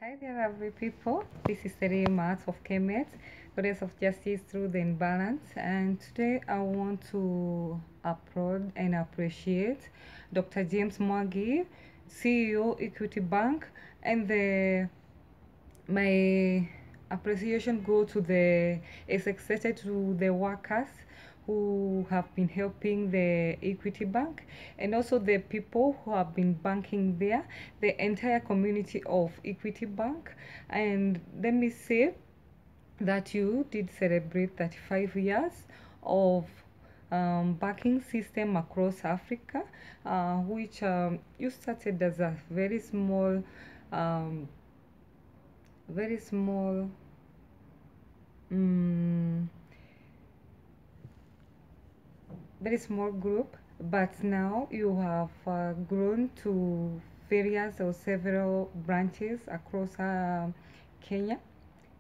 Hi there, lovely people. This is the real Maths of Kemet, Goddess of Justice, Truth and Balance. And today I want to applaud and appreciate Dr. James Mwangi, CEO, Equity Bank, and my appreciation go to is extended to the workers who have been helping the Equity Bank, and also the people who have been banking there, the entire community of Equity Bank. And let me say that you did celebrate 35 years of banking system across Africa, which you started as a um, very small um, very small group, but now you have grown to various or several branches across Kenya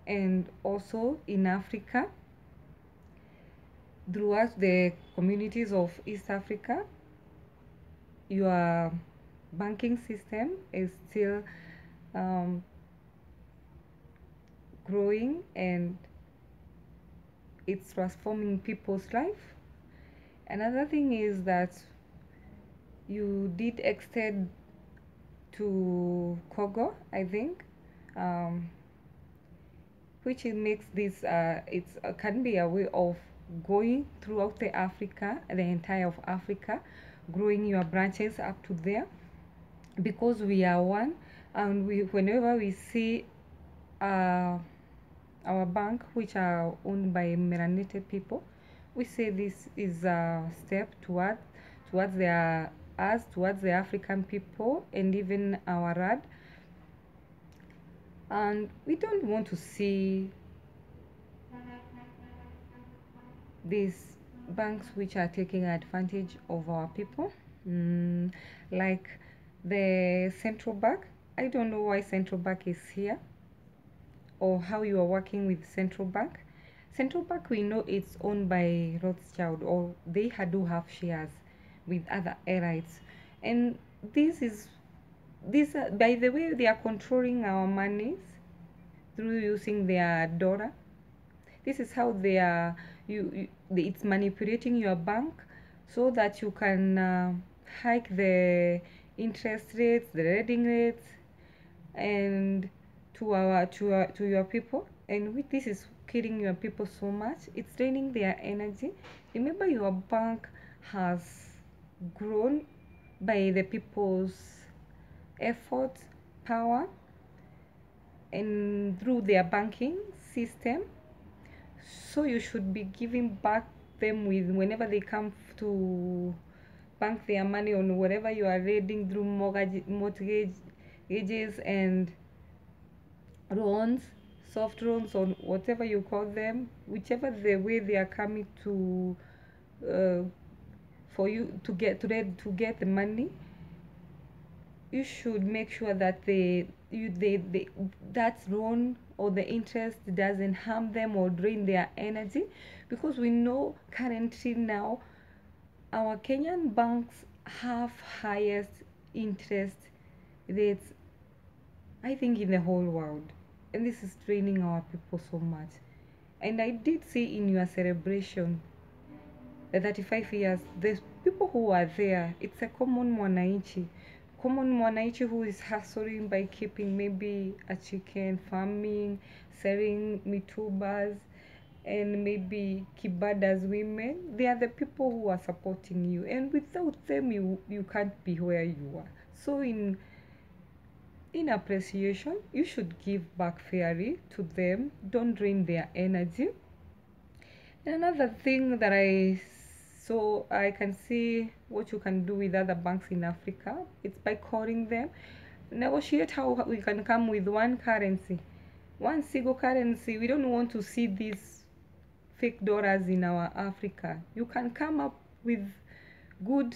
and also in Africa throughout the communities of East Africa. Your banking system is still growing, and it's transforming people's life. Another thing is that you did extend to Congo, I think, which it makes this it's can be a way of going throughout the entire of Africa, growing your branches up to there, because we are one, and whenever we see our bank, which are owned by melanated people, we say this is a step towards towards the African people and even our RAD. And we don't want to see these banks which are taking advantage of our people, like the central bank. I don't know why central bank is here, or how you are working with central bank. Central bank, we know it's owned by Rothschild, or they do have shares with other airlines, and by the way, they are controlling our monies through using their dollar. This is how they are it's manipulating your bank so that you can hike the interest rates, the lending rates, and to your people. And this is killing your people so much. It's draining their energy. Remember, your bank has grown by the people's effort, power, and through their banking system. So you should be giving back them with, whenever they come to bank their money on whatever you are reading through mortgages and loans, soft loans, or whatever you call them, whichever the way they are coming to for you to get the money. You should make sure that that loan or the interest doesn't harm them or drain their energy, because we know currently now our Kenyan banks have highest interest rates, I think, in the whole world, and this is draining our people so much. And I did see in your celebration the 35 years, the people who are there, it's a common mwananchi who is hustling by keeping maybe a chicken, farming, selling mitubas, and maybe kibadas women. They are the people who are supporting you, and without them you can't be where you are. So in appreciation, you should give back fairly to them. Don't drain their energy. And another thing that I can see what you can do with other banks in Africa. It's by calling them, negotiate how we can come with one currency, one single currency. We don't want to see these fake dollars in our Africa. You can come up with good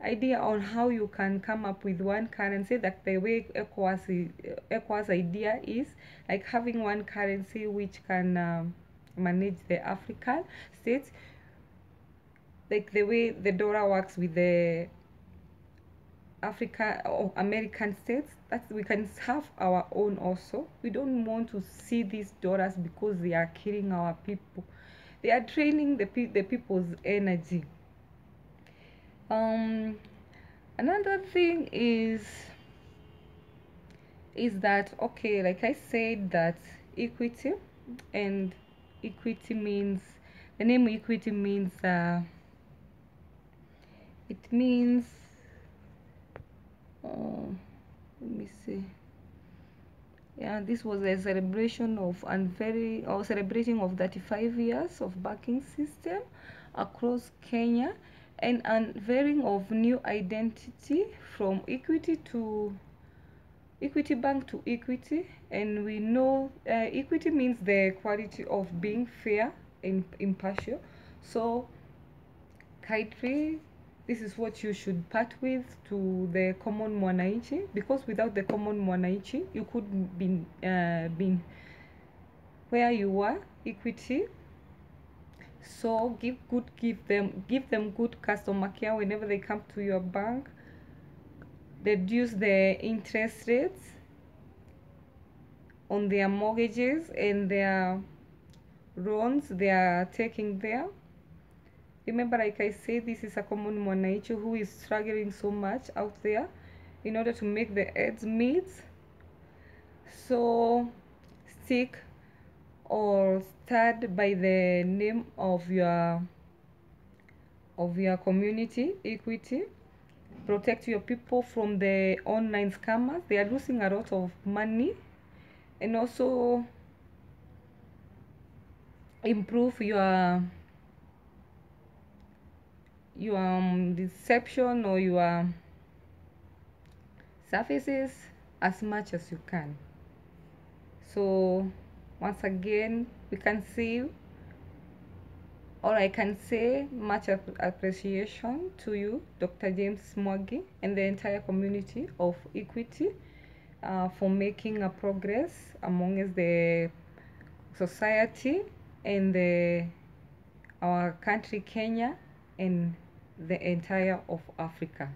idea on how you can come up with one currency, that the way ECOWAS idea is like having one currency which can manage the African states, like the way the dollar works with the Africa or American states, that we can have our own also. We don't want to see these dollars because they are killing our people. They are draining the people's energy. Another thing is that, okay, like I said, that equity, and equity means, the name equity means, it means, let me see. Yeah, this was a celebration of celebrating of 35 years of banking system across Kenya, and unveiling of new identity from Equity Bank to Equity. And we know equity means the quality of being fair and impartial. So Kaitri, this is what you should part with to the common mwananchi, because without the common mwananchi you could be been where you are. Equity. So give them good customer care whenever they come to your bank. Reduce the interest rates on their mortgages and their loans they are taking there. Remember, like I said, this is a common mwananchi who is struggling so much out there in order to make the ends meet. So stick or start by the name of your community. Equity. Protect your people from the online scammers. They are losing a lot of money. And also improve your deception or your services as much as you can. So once again, we can see, or I can say, much appreciation to you, Dr. James Mwangi, and the entire community of Equity for making a progress amongst the society and our country Kenya and the entire of Africa.